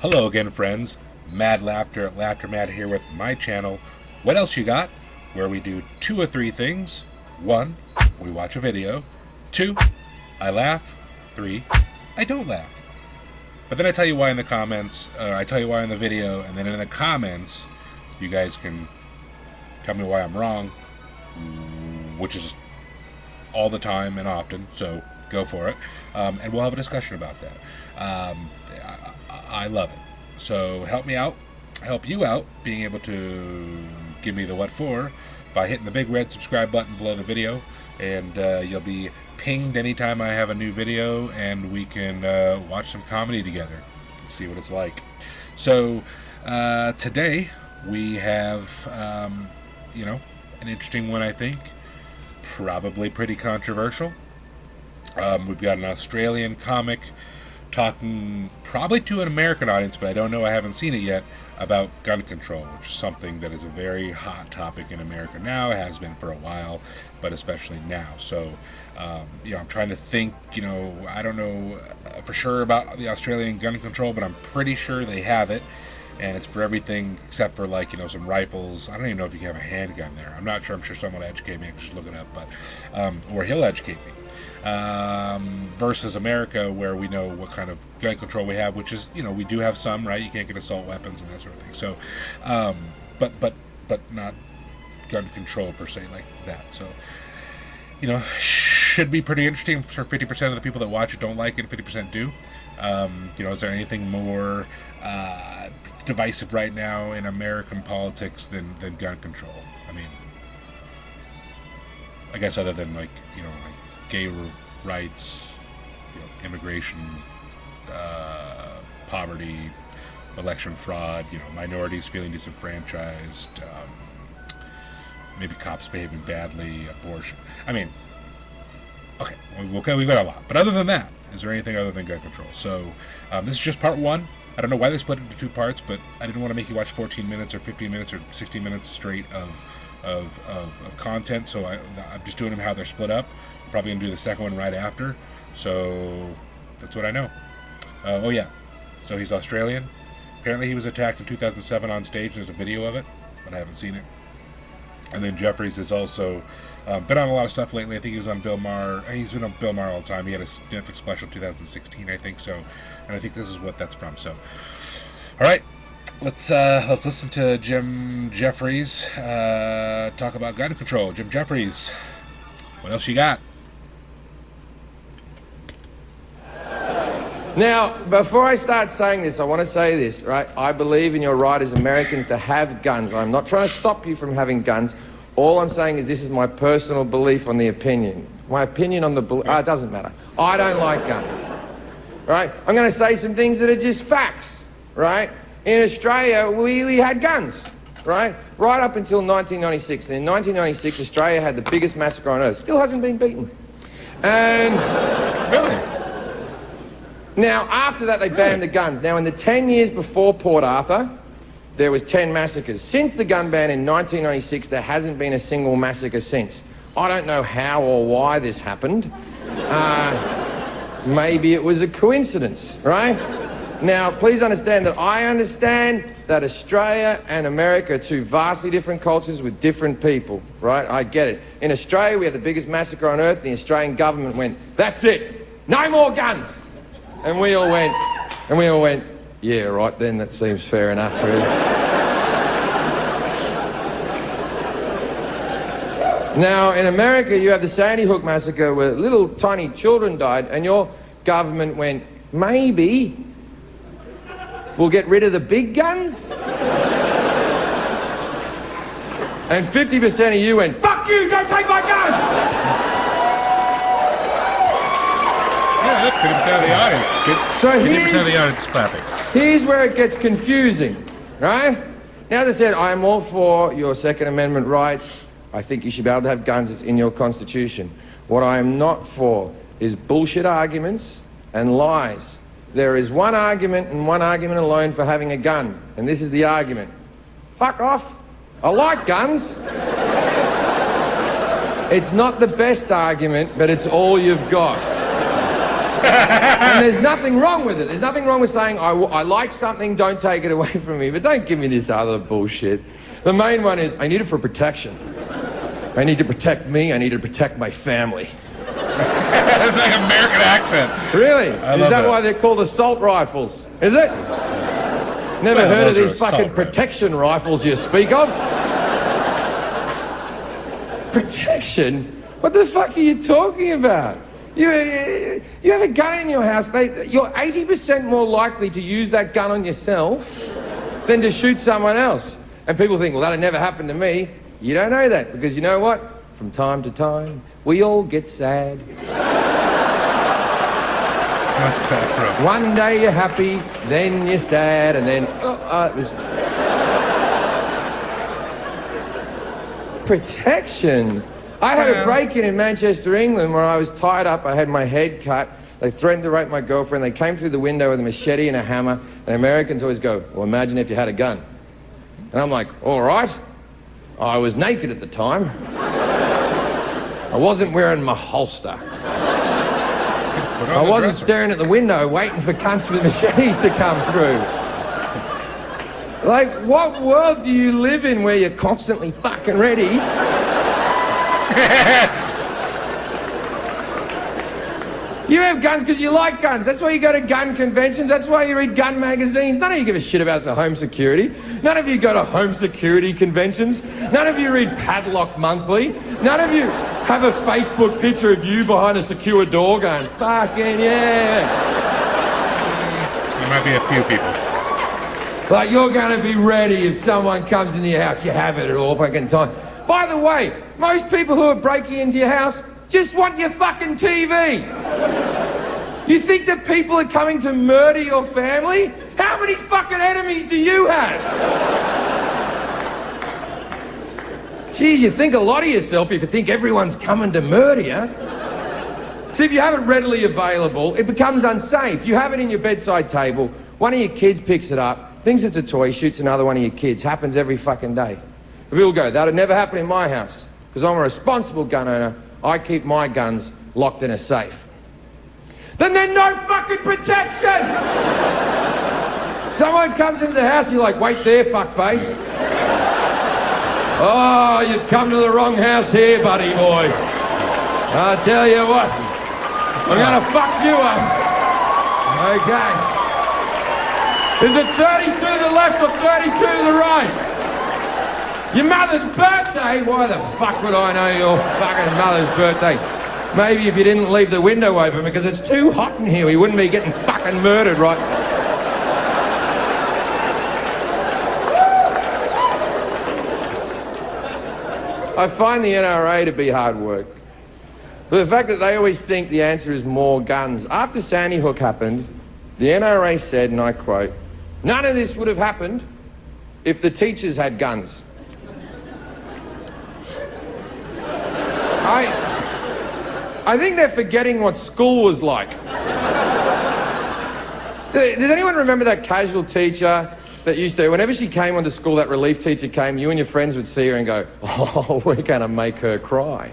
Hello again, friends. Mad Laughter at Laughter Mad here with my channel, What Else You Got? Where we do 2 or 3 things. 1, we watch a video. 2, I laugh. 3, I don't laugh. But then I tell you why in the comments, I tell you why in the video, and then in the comments, you guys can tell me why I'm wrong, which is all the time and often, so go for it. And we'll have a discussion about that. I love it. So help me out, help you out, being able to give me the what for by hitting the big red subscribe button below the video, and you'll be pinged anytime I have a new video, and we can watch some comedy together and see what it's like. So today we have, an interesting one, I think. Probably pretty controversial. We've got an Australian comic talking probably to an American audience, but I don't know, I haven't seen it yet, about gun control, which is something that is a very hot topic in America now. It has been for a while, but especially now. So, I'm trying to think, I don't know for sure about the Australian gun control, but I'm pretty sure they have it. And it's for everything except for, some rifles. I don't even know if you can have a handgun there. I'm not sure. I'm sure someone will educate me. I can just look it up, or he'll educate me. Versus America, where we know what kind of gun control we have, which is, we do have some, right? You can't get assault weapons and that sort of thing. So, but not gun control per se like that. So, should be pretty interesting. For 50% of the people that watch it don't like it, 50% do. Is there anything more divisive right now in American politics than gun control? I mean, I guess other than gay rights, immigration, poverty, election fraud, minorities feeling disenfranchised, maybe cops behaving badly, abortion. I mean, okay, we've got a lot. But other than that, is there anything other than gun control? So this is just part 1. I don't know why they split it into 2 parts, but I didn't want to make you watch 14 minutes or 15 minutes or 16 minutes straight of content, so I'm just doing them how they're split up. I'm probably going to do the second one right after, so that's what I know. Oh yeah, so he's Australian. Apparently he was attacked in 2007 on stage. There's a video of it, but I haven't seen it. And then Jefferies has also been on a lot of stuff lately. I think he was on Bill Mahar. He's been on Bill Mahar all the time. He had a Netflix special 2016, I think so. And I think this is what that's from. So, all right, let's listen to Jim Jefferies talk about gun control. Jim Jefferies, what else you got? Now, before I start saying this, I want to say this, right? I believe in your right as Americans to have guns. I'm not trying to stop you from having guns. All I'm saying is this is my personal belief on the opinion. My opinion on the it doesn't matter. I don't like guns, right? I'm going to say some things that are just facts, right? In Australia, we had guns, right? Right up until 1996. And in 1996, Australia had the biggest massacre on earth. Still hasn't been beaten. And Really? now, after that, they banned the guns. Now, in the 10 years before Port Arthur, there was 10 massacres. Since the gun ban in 1996, there hasn't been a single massacre since. I don't know how or why this happened. Maybe it was a coincidence, right? Now, please understand that I understand that Australia and America are 2 vastly different cultures with different people, right? I get it. In Australia, we had the biggest massacre on earth. The Australian government went, that's it, no more guns. And we all went, yeah, right then, that seems fair enough, really. Now, in America, you have the Sandy Hook massacre where little tiny children died, and your government went, maybe we'll get rid of the big guns? And 50% of you went, fuck you, don't take my guns! Yeah, look, 50% of the audience. So 50% of the audience is clapping. Here's where it gets confusing, right? Now, as I said, I am all for your Second Amendment rights. I think you should be able to have guns. It's in your Constitution. What I am not for is bullshit arguments and lies. There is one argument and one argument alone for having a gun, and this is the argument. Fuck off. I like guns. It's not the best argument, but it's all you've got. And there's nothing wrong with it. There's nothing wrong with saying, I like something, don't take it away from me. But don't give me this other bullshit. The main one is, I need it for protection. I need to protect me, I need to protect my family. It's like American accent. Really? Is that it. why they're called assault rifles? Is it? Never heard of these fucking protection rifles you speak of? Protection? What the fuck are you talking about? You have a gun in your house, you're 80% more likely to use that gun on yourself than to shoot someone else. And people think, well, that'll never happen to me. You don't know that, because you know what? From time to time, we all get sad. What's that from? One day you're happy, then you're sad, and then... it was... Protection? I had a break-in in Manchester, England, where I was tied up, I had my head cut, they threatened to rape my girlfriend, they came through the window with a machete and a hammer, and Americans always go, well, imagine if you had a gun. And I'm like, all right. I was naked at the time. I wasn't wearing my holster. I wasn't staring at the window waiting for cunts with machetes to come through. Like, what world do you live in where you're constantly fucking ready? You have guns because you like guns. That's why you go to gun conventions. That's why you read gun magazines. None of you give a shit about home security. None of you go to home security conventions. None of you read Padlock Monthly. None of you have a Facebook picture of you behind a secure door going, fucking yeah. There might be a few people. Like, you're going to be ready if someone comes into your house. You have it at all fucking time. By the way, most people who are breaking into your house just want your fucking TV. You think that people are coming to murder your family? How many fucking enemies do you have? Geez, you think a lot of yourself if you think everyone's coming to murder you. So if you have it readily available, it becomes unsafe. You have it in your bedside table, one of your kids picks it up, thinks it's a toy, shoots another one of your kids. Happens every fucking day. People go, that'll never happen in my house, because I'm a responsible gun owner. I keep my guns locked in a safe. Then there's no fucking protection! Someone comes into the house, you're like, wait there, fuckface. Oh, you've come to the wrong house here, buddy boy. I'll tell you what, I'm gonna fuck you up. Okay. Is it 32 to the left or 32 to the right? Your mother's birthday? Why the fuck would I know your fucking mother's birthday? Maybe if you didn't leave the window open because it's too hot in here, we wouldn't be getting fucking murdered, right? I find the NRA to be hard work. But the fact that they always think the answer is more guns. After Sandy Hook happened, the NRA said, and I quote, none of this would have happened if the teachers had guns. I think they're forgetting what school was like. Does anyone remember that casual teacher that used to, whenever she came onto school, that relief teacher came, you and your friends would see her and go, oh, we're going to make her cry.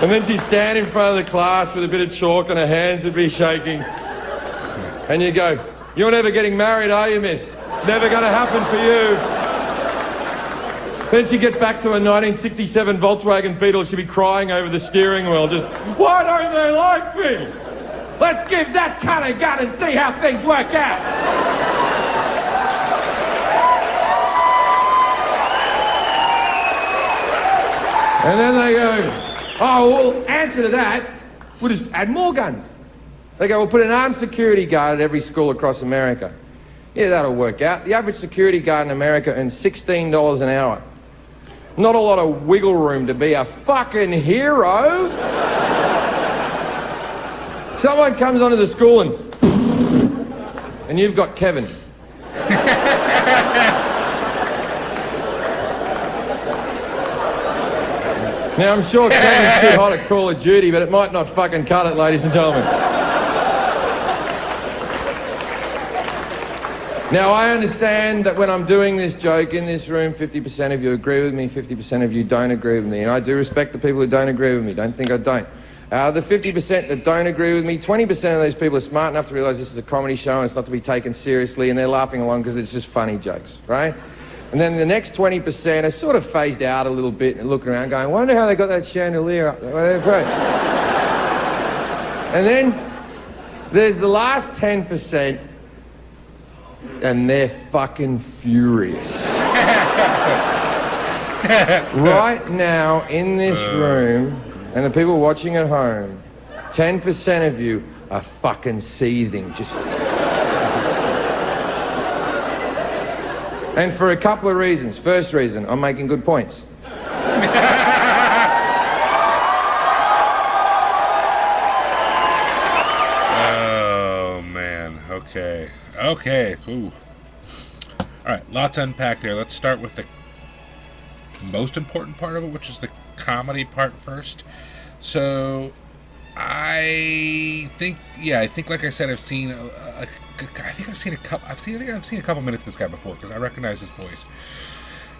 And then she'd stand in front of the class with a bit of chalk and her hands would be shaking. And you go, you're never getting married, are you, miss? Never going to happen for you. Then she'd get back to a 1967 Volkswagen Beetle, she'd be crying over the steering wheel, just, why don't they like me? Let's give that cunt a gun and see how things work out. And then they go, oh, well, answer to that, we'll just add more guns. They go, we'll put an armed security guard at every school across America. Yeah, that'll work out. The average security guard in America earns $16 an hour. Not a lot of wiggle room to be a fucking hero. Someone comes onto the school and you've got Kevin. Now, I'm sure Kevin's too hot at Call of Duty, but it might not fucking cut it, ladies and gentlemen. Now, I understand that when I'm doing this joke in this room, 50% of you agree with me, 50% of you don't agree with me. And I do respect the people who don't agree with me. Don't think I don't. Out of the 50% that don't agree with me, 20% of those people are smart enough to realize this is a comedy show and it's not to be taken seriously, and they're laughing along because it's just funny jokes, right? And then the next 20% are sort of phased out a little bit and looking around going, wonder how they got that chandelier up there. And then there's the last 10%, and they're fucking furious. Right now, in this room, and the people watching at home, 10% of you are fucking seething. And for a couple of reasons. First reason, I'm making good points. Oh, man. Okay. Ooh. All right, lots to unpack there. Let's start with the most important part of it, which is the comedy part first. So, I think, like I said, I've seen a couple minutes of this guy before because I recognize his voice,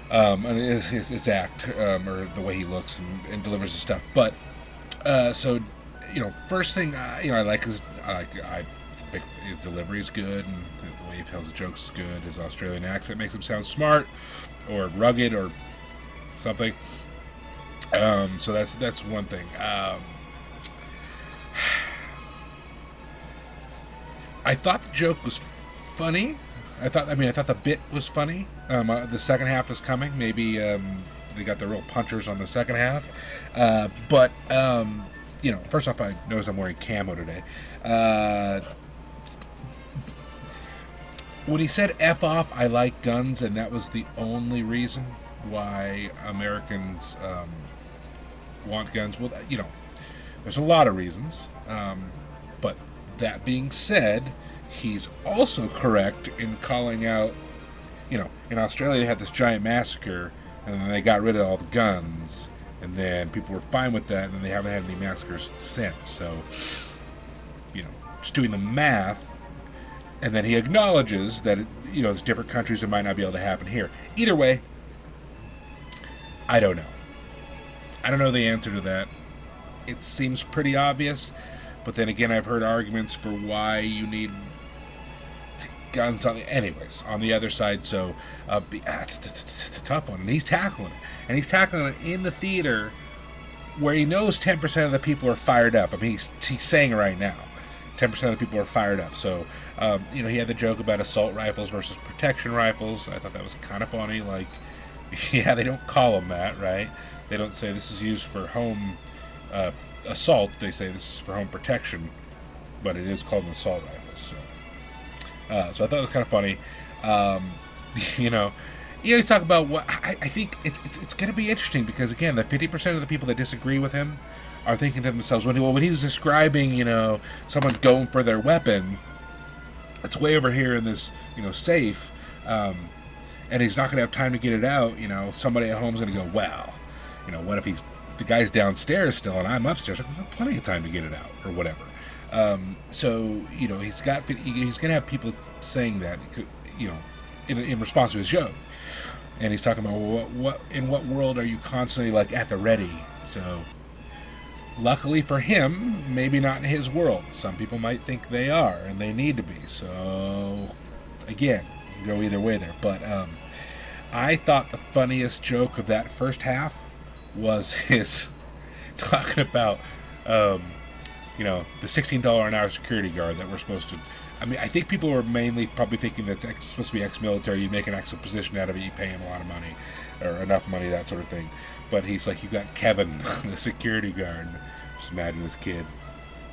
and his act, or the way he looks and delivers his stuff. But so, first thing, I like his delivery is good, and the way he tells his jokes is good. His Australian accent makes him sound smart or rugged or something. So that's one thing. I thought the joke was funny. I thought the bit was funny. The second half is coming. Maybe they got the real punchers on the second half. But first off, I noticed I'm wearing camo today. When he said F off, I like guns, and that was the only reason why Americans want guns. Well, there's a lot of reasons. But that being said, he's also correct in calling out, in Australia they had this giant massacre, and then they got rid of all the guns, and then people were fine with that, and then they haven't had any massacres since. So, just doing the math, and then he acknowledges that, there's different countries that might not be able to happen here. Either way, I don't know. I don't know the answer to that. It seems pretty obvious. But then again, I've heard arguments for why you need guns on the other side. So it's a tough one, and he's tackling it, and he's tackling it in the theater where he knows 10% of the people are fired up. I mean, he's saying it right now. 10% of the people are fired up. So he had the joke about assault rifles versus protection rifles. I thought that was kind of funny. Like, yeah, they don't call them that, right? They don't say this is used for home assault. They say this is for home protection, but it is called an assault rifle. So I thought it was kind of funny. He's talking about what I think it's going to be interesting because, again, the 50% of the people that disagree with him are thinking to themselves, when he was describing, someone going for their weapon, it's way over here in this, safe, and he's not going to have time to get it out. Somebody at home's going to go, well, what if the guy's downstairs still and I'm upstairs? I've got plenty of time to get it out or whatever. So he's going to have people saying that, in response to his joke. And he's talking about, well, in what world are you constantly like at the ready? So luckily for him, maybe not in his world. Some people might think they are and they need to be. So again, you can go either way there. But I thought the funniest joke of that first half was his talking about, the $16 an hour security guard that we're supposed to. I mean, I think people were mainly probably thinking that it's supposed to be ex-military. You make an extra position out of it, you pay him a lot of money, or enough money, that sort of thing. But he's like, you got Kevin, the security guard. Just imagine this kid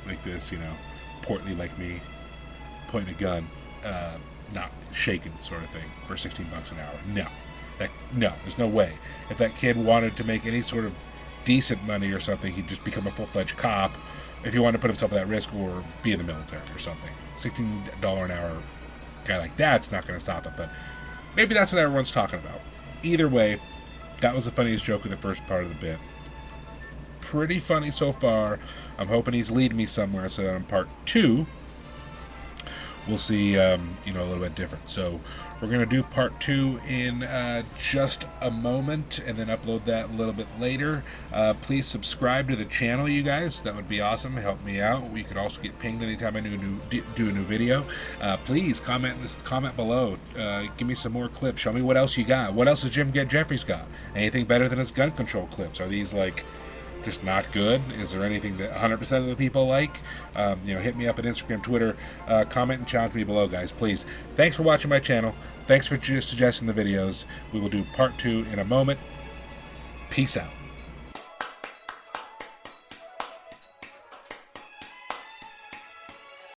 like this, portly like me, pointing a gun, not shaking, sort of thing, for $16 an hour. No, there's no way. If that kid wanted to make any sort of decent money or something, he'd just become a full-fledged cop if he wanted to put himself at that risk or be in the military or something. $16 an hour guy like that's not going to stop him, but maybe that's what everyone's talking about. Either way, that was the funniest joke of the first part of the bit. Pretty funny so far. I'm hoping he's leading me somewhere so that in part 2 we'll see, a little bit different. So we're going to do part 2 in just a moment, and then upload that a little bit later. Please subscribe to the channel, you guys. That would be awesome. Help me out. We could also get pinged anytime I do a new video. Please comment below. Give me some more clips. Show me what else you got. What else has Jim Jefferies got? Anything better than his gun control clips? Are these just not good? Is there anything that 100% of the people like? Hit me up at Instagram, Twitter, comment and challenge me below, guys, please. Thanks for watching my channel. Thanks for suggesting the videos. We will do part 2 in a moment. Peace out.